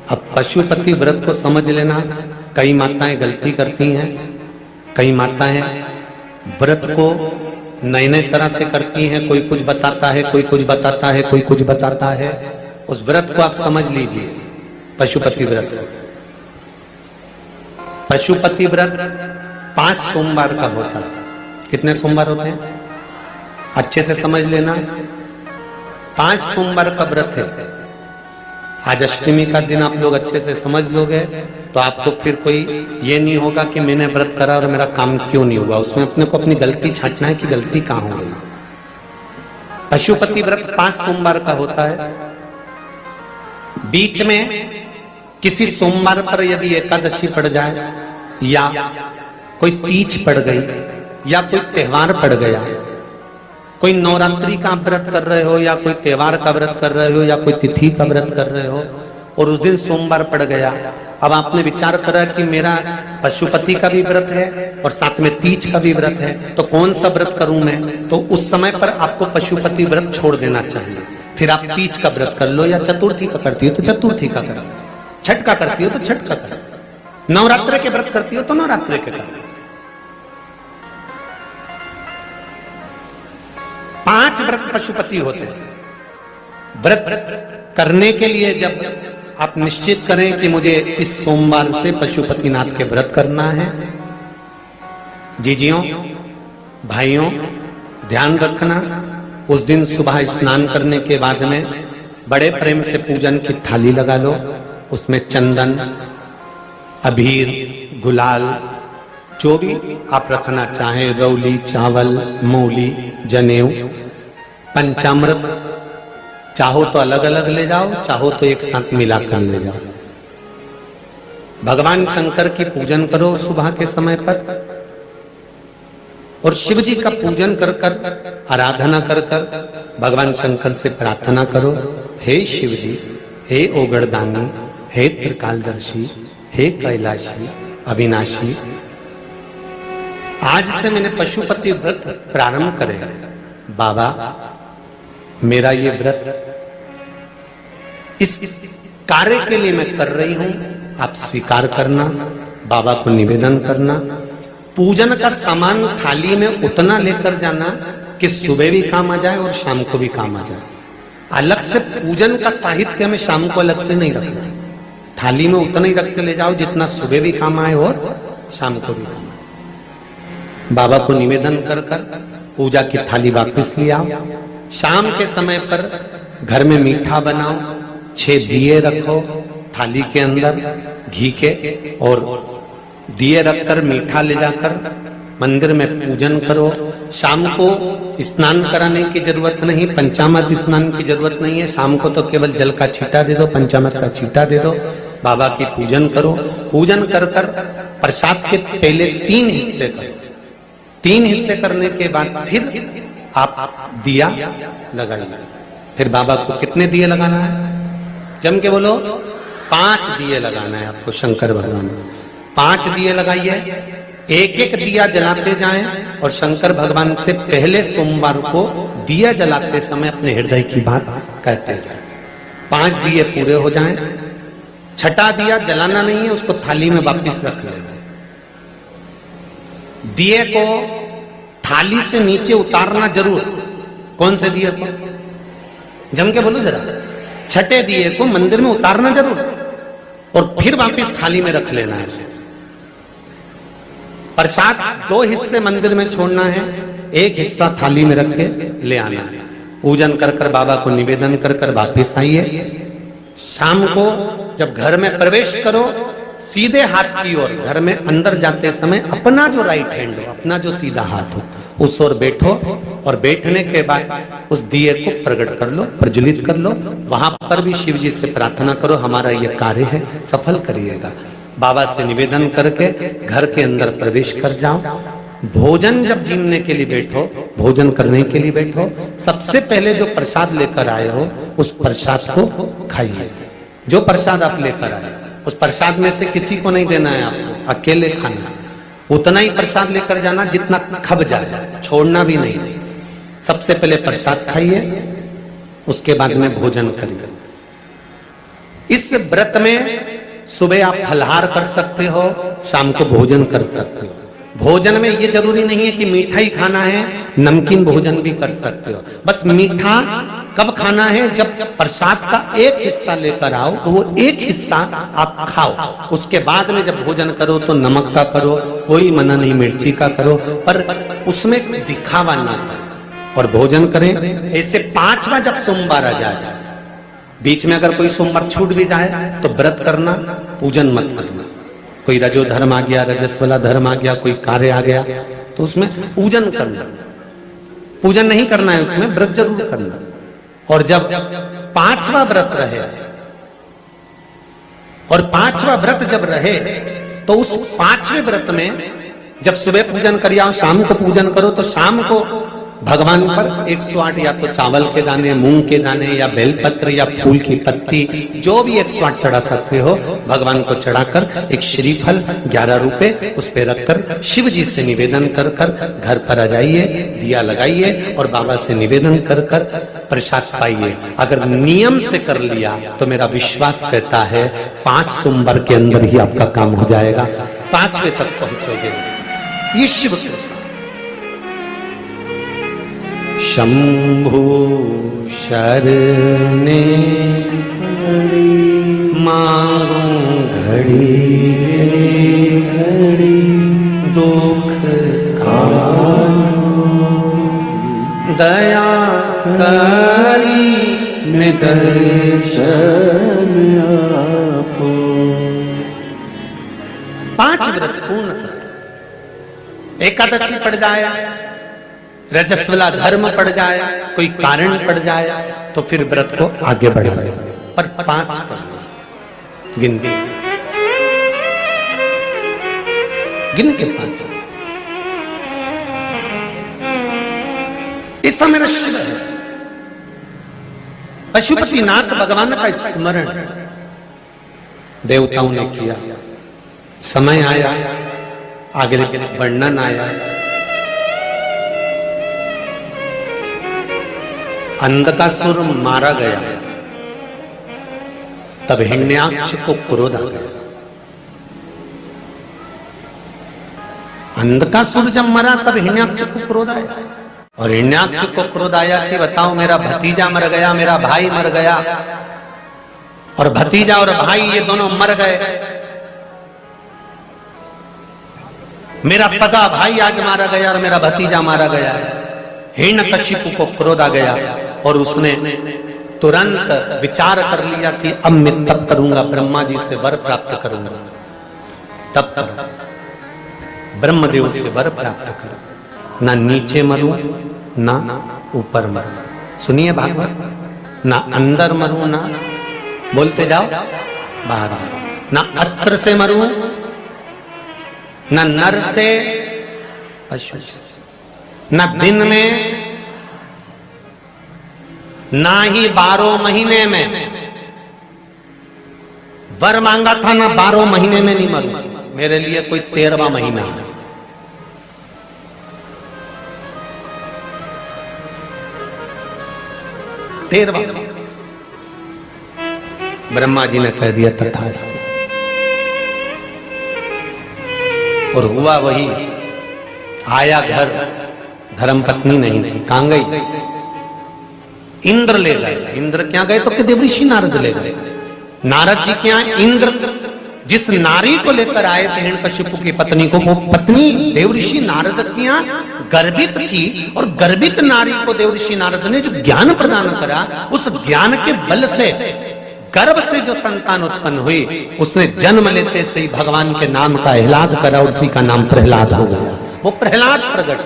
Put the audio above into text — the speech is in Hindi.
अब पशुपति व्रत को समझ लेना। कई माताएं गलती करती हैं, कई माताएं व्रत को नए नए तरह से करती हैं। कोई कुछ बताता है, कोई कुछ बताता है, कोई कुछ बताता है। उस व्रत को आप समझ लीजिए, पशुपति व्रत। पशुपति व्रत 5 सोमवार का होता है। कितने सोमवार होते हैं अच्छे से समझ लेना। 5 सोमवार का व्रत है। आज अष्टमी का दिन आप लोग अच्छे से समझ लोगे तो आपको फिर कोई ये नहीं होगा कि मैंने व्रत करा और मेरा काम क्यों नहीं हुआ। उसमें अपने को अपनी गलती छांटना है कि गलती कहां हो गई। पशुपति व्रत 5 सोमवार का होता है। बीच में किसी सोमवार पर यदि एकादशी पड़ जाए या कोई तीज पड़ गई या कोई त्योहार पड़ गया, कोई नवरात्रि का व्रत कर रहे हो या कोई त्योहार का व्रत कर रहे हो या कोई तिथि का व्रत कर रहे हो और उस दिन सोमवार पड़ गया, अब आपने विचार करा कि मेरा पशुपति का भी व्रत है और साथ में तीज का भी व्रत है, तो कौन सा व्रत करूं मैं। तो उस समय पर आपको पशुपति व्रत छोड़ देना चाहिए। फिर आप तीज का व्रत कर लो या चतुर्थी का करती हो तो चतुर्थी का करो, छठ का करती हो तो छठ का करो, नवरात्रि के व्रत करती हो तो नवरात्रि के करो। 5 व्रत पशुपति होते हैं। व्रत करने के लिए जब आप निश्चित करें कि मुझे इस सोमवार से पशुपतिनाथ के व्रत करना है, जीजियों भाइयों ध्यान रखना, उस दिन सुबह स्नान करने के बाद में बड़े प्रेम से पूजन की थाली लगा लो। उसमें चंदन, अबीर, गुलाल, जो भी आप रखना चाहें, रौली, चावल, मौली, जनेऊ, पंचामृत, चाहो तो अलग अलग ले जाओ, चाहो तो एक साथ मिलाकर ले जाओ। भगवान शंकर की पूजन करो सुबह के समय पर और शिव जी का पूजन कर कर आराधना कर कर भगवान शंकर से प्रार्थना करो, हे शिव जी, हे ओगड़दानी, हे त्रिकालदर्शी, हे कैलाशी, अविनाशी, आज से मैंने पशुपति व्रत प्रारंभ करे। बाबा मेरा ये व्रत इस कार्य के लिए मैं कर रही हूं, आप स्वीकार करना, बाबा को निवेदन करना। पूजन का सामान थाली में उतना लेकर जाना कि सुबह भी काम आ जाए और शाम को भी काम आ जाए। अलग से पूजन का साहित्य में शाम को अलग से नहीं रखना, थाली में उतना ही रख के ले जाओ जितना सुबह भी काम आए और शाम को भी काम आए। बाबा को निवेदन कर कर पूजा की थाली वापस ले आओ। शाम के समय पर घर में मीठा बनाओ, 6 दिए रखो थाली के अंदर घी के, और दिए रखकर मीठा ले जाकर मंदिर में पूजन करो। शाम को स्नान कराने की जरूरत नहीं, पंचामृत स्नान की जरूरत नहीं है। शाम को तो केवल जल का छींटा दे दो, पंचामृत का छींटा दे दो, बाबा की पूजन करो। पूजन कर कर प्रसाद के पहले 3 हिस्से करो। 3 हिस्से करने के बाद फिर आप दिया लगाइए। फिर बाबा को कितने दिए लगाना है, जम के बोलो, 5 दिए लगाना है आपको शंकर भगवान को। 5 दिए लगाइए, एक एक दिया जलाते जाएं और शंकर भगवान से पहले सोमवार को दिया जलाते समय अपने हृदय की बात कहते जाएं। 5 दिए पूरे हो जाएं। छठा दिया जलाना नहीं है, उसको थाली में वापस रख लेना। दिए को थाली से नीचे उतारना जरूर। कौन से दिए को, जम के बोलो जरा, छठे दिए को मंदिर में उतारना जरूर और फिर वापस थाली में रख लेना है। प्रसाद 2 हिस्से मंदिर में छोड़ना है, 1 हिस्सा थाली में रख के ले आना है। पूजन कर कर बाबा को निवेदन कर कर वापिस आइए। शाम को जब घर में प्रवेश करो, सीधे हाथ की ओर, घर में अंदर जाते समय अपना जो राइट हैंड हो, अपना जो सीधा हाथ हो, उस ओर बैठो और बैठने के बाद उस दिए को प्रकट कर लो, प्रज्वलित कर लो। वहां पर भी शिव जी से प्रार्थना करो, हमारा यह कार्य है, सफल करिएगा। बाबा से निवेदन करके घर के अंदर प्रवेश कर जाओ। भोजन जब जीमने के लिए बैठो, भोजन करने के लिए बैठो, सबसे पहले जो प्रसाद लेकर आए हो उस प्रसाद को खाइए। जो प्रसाद आप लेकर आए उस प्रसाद में से किसी को नहीं देना है, आपको अकेले खाना। उतना ही प्रसाद लेकर जाना जितना खब जाए, छोड़ना भी नहीं। सबसे पहले प्रसाद खाइए, उसके बाद में भोजन करिए। इस व्रत में सुबह आप फलहार कर सकते हो, शाम को भोजन कर सकते हो। भोजन में ये जरूरी नहीं है कि मीठा ही खाना है, नमकीन भोजन भी कर सकते हो। बस मीठा कब खाना है, जब प्रसाद का एक हिस्सा लेकर आओ तो वो एक हिस्सा आप खाओ। उसके बाद में जब भोजन करो तो नमक का करो, कोई मना नहीं, मिर्ची का करो, पर उसमें दिखावा ना करो और भोजन करें। ऐसे 5वां जब सोमवार आ जाए, बीच में अगर कोई सोमवार छूट भी जाए तो व्रत करना, पूजन मत करना। कोई रजो धर्म आ गया, रजस वाला धर्म आ गया, कोई कार्य आ गया तो उसमें पूजन करना, पूजन नहीं करना है, उसमें व्रत जरूर करना। और जब 5वां व्रत रहे और 5वां व्रत जब रहे तो उस 5वें व्रत में जब सुबह पूजन करिए और शाम को पूजन करो तो शाम को भगवान पर 108 या तो चावल के दाने, मूंग के दाने या बेलपत्र या फूल की पत्ती, जो भी 108 चढ़ा सकते हो भगवान को चढ़ाकर एक श्रीफल 11 रुपए उस पे रखकर शिव जी से निवेदन कर कर घर पर आ जाइए, दिया लगाइए और बाबा से निवेदन कर कर प्रसाद पाइए। अगर नियम से कर लिया तो मेरा विश्वास कहता है 5 सोमवार के अंदर ही आपका काम हो जाएगा, 5वें तक पहुंचोगे। ये शिव शंभु शरणे मांगू घड़ी घड़ी दुख दया करी में दर्शन आपो। 5 व्रत पूर्ण कर, एकादशी पड़ जाए, रजस्वला धर्म पड़ जाए, कोई कारण पड़ जाए तो फिर व्रत को आगे बढ़ाए, पर 5 गिन के 5। ऐसा मेरा शिव है। पशुपतिनाथ भगवान का स्मरण देवताओं ने किया, समय आया, आगे वर्णन आया। अंधकासुर मारा गया तब हिरण्याक्ष को क्रोध आ गया। अंधकासुर जब मरा तब हिरण्याक्ष को क्रोध आया और हिरण्याक्ष को क्रोध आया कि बताओ मेरा भतीजा मर गया, मेरा भाई मर गया, और भतीजा और भाई ये दोनों मर गए, मेरा सगा भाई आज मारा गया और मेरा भतीजा मारा गया। हिरण्यकशिपु को क्रोध आ गया और उसने तुरंत विचार कर लिया कि अब मैं तप करूंगा, ब्रह्मा जी से वर प्राप्त करूंगा। तप कर ब्रह्मदेव से वर प्राप्त कर, ना नीचे मरूं ना ऊपर मरूं। सुनिए भागवत, ना अंदर मरूं ना, बोलते जाओ, बाहर ना अस्त्र से मरूं ना नर से, पशु से, ना दिन में ना ही 12 महीने में। वर मांगा था ना 12 महीने में नहीं मरूं, मेरे लिए कोई 13वां महीना है। ब्रह्मा जी ने कह दिया तथास्तु, और हुआ वही। आया घर, धर्म पत्नी नहीं थी, कहां गई? इंद्र ले गए। इंद्र क्या गए तो देवऋषि नारद ले गए। नारद जी क्या, इंद्र जिस नारी को लेकर आए थे हिरण्यकशिपु की पत्नी को, वो पत्नी देवऋषि नारद की गर्भित थी, और गर्भित नारी को देवऋषि नारद ने जो ज्ञान प्रदान करा, उस ज्ञान के बल से गर्भ से जो संतान उत्पन्न हुई, उसने जन्म लेते से ही भगवान के नाम का आह्लाद करा और उसी का नाम प्रहलाद हो गया। वो प्रहलाद प्रकट